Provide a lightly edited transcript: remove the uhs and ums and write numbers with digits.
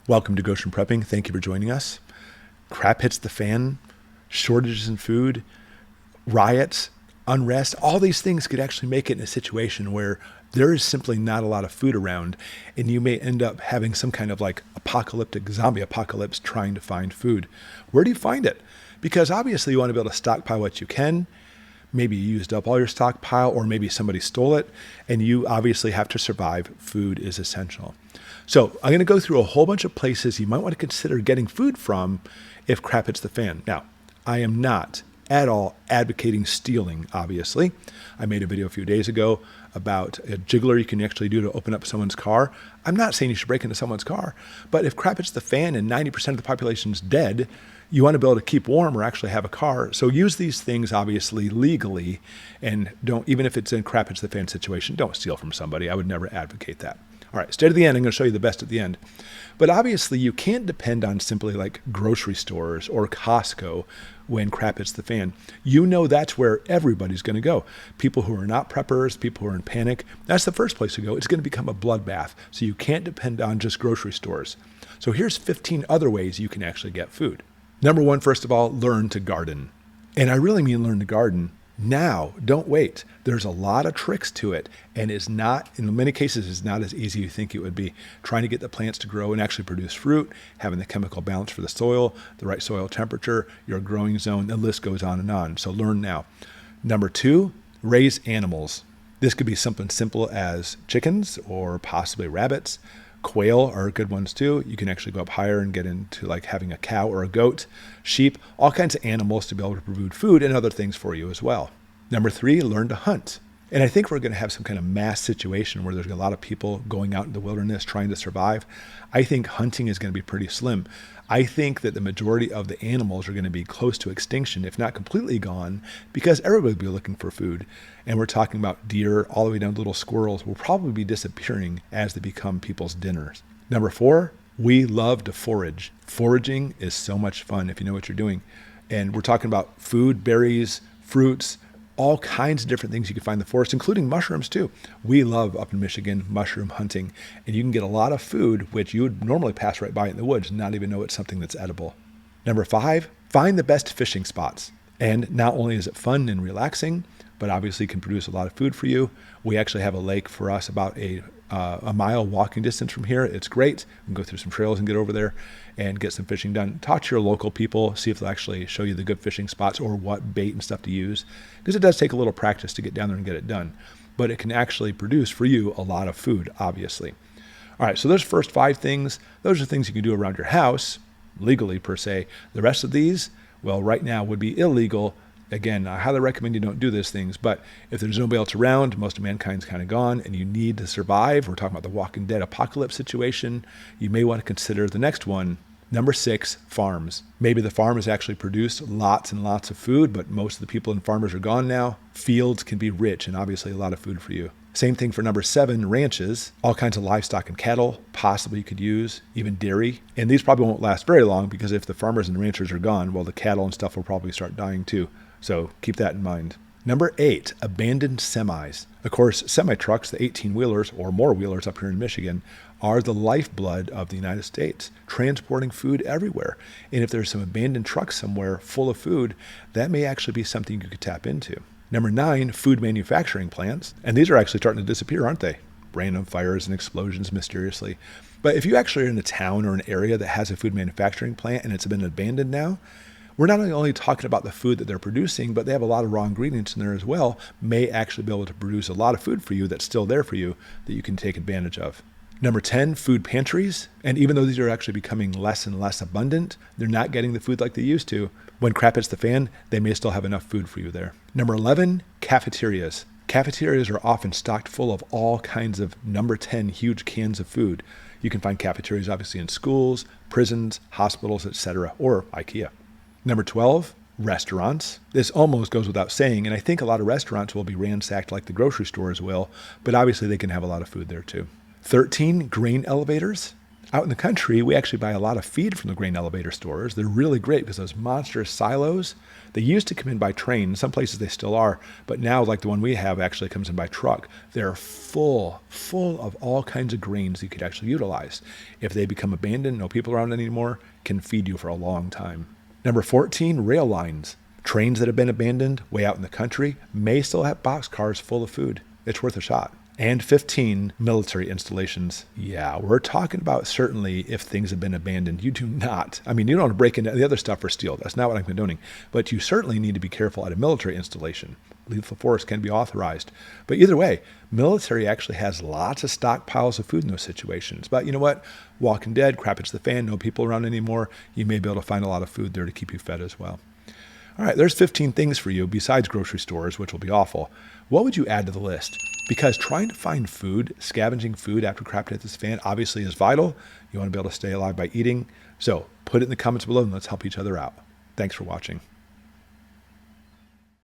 Welcome to Goshen Prepping. Thank you for joining us. Crap hits the fan, shortages in food, riots, unrest, all these things could actually make it in a situation where there is simply not a lot of food around, and you may end up having some kind of like apocalyptic zombie apocalypse trying to find food. Where do you find it? Because obviously you want to be able to stockpile what you can. Maybe you used up all your stockpile, or maybe somebody stole it, and you obviously have to survive. Food is essential. So I'm going to go through a whole bunch of places you might want to consider getting food from if crap hits the fan. Now, I am not at all advocating stealing, obviously. I made a video a few days ago about a jiggler you can actually do to open up someone's car. I'm not saying you should break into someone's car, but if crap hits the fan and 90% of the population's dead, you want to be able to keep warm or actually have a car. So use these things obviously legally, and don't, even if it's in crap hits the fan situation, don't steal from somebody. I would never advocate that. All right, stay to the end. I'm going to show you the best at the end. But obviously you can't depend on simply like grocery stores or Costco when crap hits the fan. You know that's where everybody's going to go. People who are not preppers, people who are in panic, that's the first place to go. It's going to become a bloodbath. So you can't depend on just grocery stores. So here's 15 other ways you can actually get food. Number one, first of all, learn to garden. And I really mean learn to garden now. Don't wait. There's a lot of tricks to it, and it's not, in many cases, it's not as easy as you think it would be. Trying to get the plants to grow and actually produce fruit, having the chemical balance for the soil, the right soil temperature, your growing zone, the list goes on and on. So learn now. Number two, raise animals. This could be something simple as chickens or possibly rabbits. Quail are good ones too. You can actually go up higher and get into like having a cow or a goat, sheep, all kinds of animals to be able to provide food and other things for you as well. Number three, learn to hunt. And I think we're going to have some kind of mass situation where there's a lot of people going out in the wilderness trying to survive. I think hunting is going to be pretty slim. I think that the majority of the animals are going to be close to extinction, if not completely gone, because everybody will be looking for food. And we're talking about deer all the way down to little squirrels will probably be disappearing as they become people's dinners. Number four, we love to forage. Foraging is so much fun if you know what you're doing. And we're talking about food, berries, fruits, all kinds of different things you can find in the forest, including mushrooms too. We love up in Michigan mushroom hunting, and you can get a lot of food which you would normally pass right by in the woods and not even know it's something that's edible. Number five, find the best fishing spots. And not only is it fun and relaxing, but obviously can produce a lot of food for you. We actually have a lake for us about a mile walking distance from here. It's great. We can go through some trails and get over there and get some fishing done. Talk to your local people, see if they'll actually show you the good fishing spots or what bait and stuff to use, because it does take a little practice to get down there and get it done. But it can actually produce for you a lot of food, obviously. All right, so those first five things, those are things you can do around your house, legally per se. The rest of these, well, right now would be illegal. Again, I highly recommend you don't do these things, but if there's nobody else around, most of mankind's kind of gone, and you need to survive, we're talking about the Walking Dead apocalypse situation, you may want to consider the next one. Number six, farms. Maybe the farm has actually produced lots and lots of food, but most of the people and farmers are gone now. Fields can be rich and obviously a lot of food for you. Same thing for number seven, ranches. All kinds of livestock and cattle, possibly you could use, even dairy. And these probably won't last very long because if the farmers and ranchers are gone, well, the cattle and stuff will probably start dying too. So keep that in mind. Number eight, abandoned semis. Of course, semi-trucks, the 18-wheelers or more wheelers up here in Michigan, are the lifeblood of the United States, transporting food everywhere. And if there's some abandoned truck somewhere full of food, that may actually be something you could tap into. Number nine, food manufacturing plants. And these are actually starting to disappear, aren't they? Random fires and explosions mysteriously. But if you actually are in a town or an area that has a food manufacturing plant and it's been abandoned now, we're not only talking about the food that they're producing, but they have a lot of raw ingredients in there as well, may actually be able to produce a lot of food for you that's still there for you that you can take advantage of. Number 10, food pantries. And even though these are actually becoming less and less abundant, they're not getting the food like they used to. When crap hits the fan, they may still have enough food for you there. Number 11, cafeterias. Cafeterias are often stocked full of all kinds of number 10 huge cans of food. You can find cafeterias obviously in schools, prisons, hospitals, etc., or IKEA. Number 12, restaurants. This almost goes without saying, and I think a lot of restaurants will be ransacked like the grocery stores will, but obviously they can have a lot of food there too. 13, grain elevators. Out in the country, we actually buy a lot of feed from the grain elevator stores. They're really great because those monstrous silos, they used to come in by train. In some places they still are, but now, like the one we have, actually comes in by truck. They're full of all kinds of grains you could actually utilize. If they become abandoned, no people around anymore, can feed you for a long time. Number 14, rail lines. Trains that have been abandoned way out in the country may still have boxcars full of food. It's worth a shot. And 15, military installations. Yeah, we're talking about certainly if things have been abandoned. You do not. I mean, you don't want to break into the other stuff for steal. That's not what I'm condoning. But you certainly need to be careful at a military installation. Lethal force can be authorized. But either way, military actually has lots of stockpiles of food in those situations. But you know what? Walking Dead, crap, it's the fan, no people around anymore. You may be able to find a lot of food there to keep you fed as well. All right, there's 15 things for you besides grocery stores, which will be awful. What would you add to the list? Because trying to find food, scavenging food after crap hits the fan obviously is vital. You want to be able to stay alive by eating. So put it in the comments below and let's help each other out. Thanks for watching.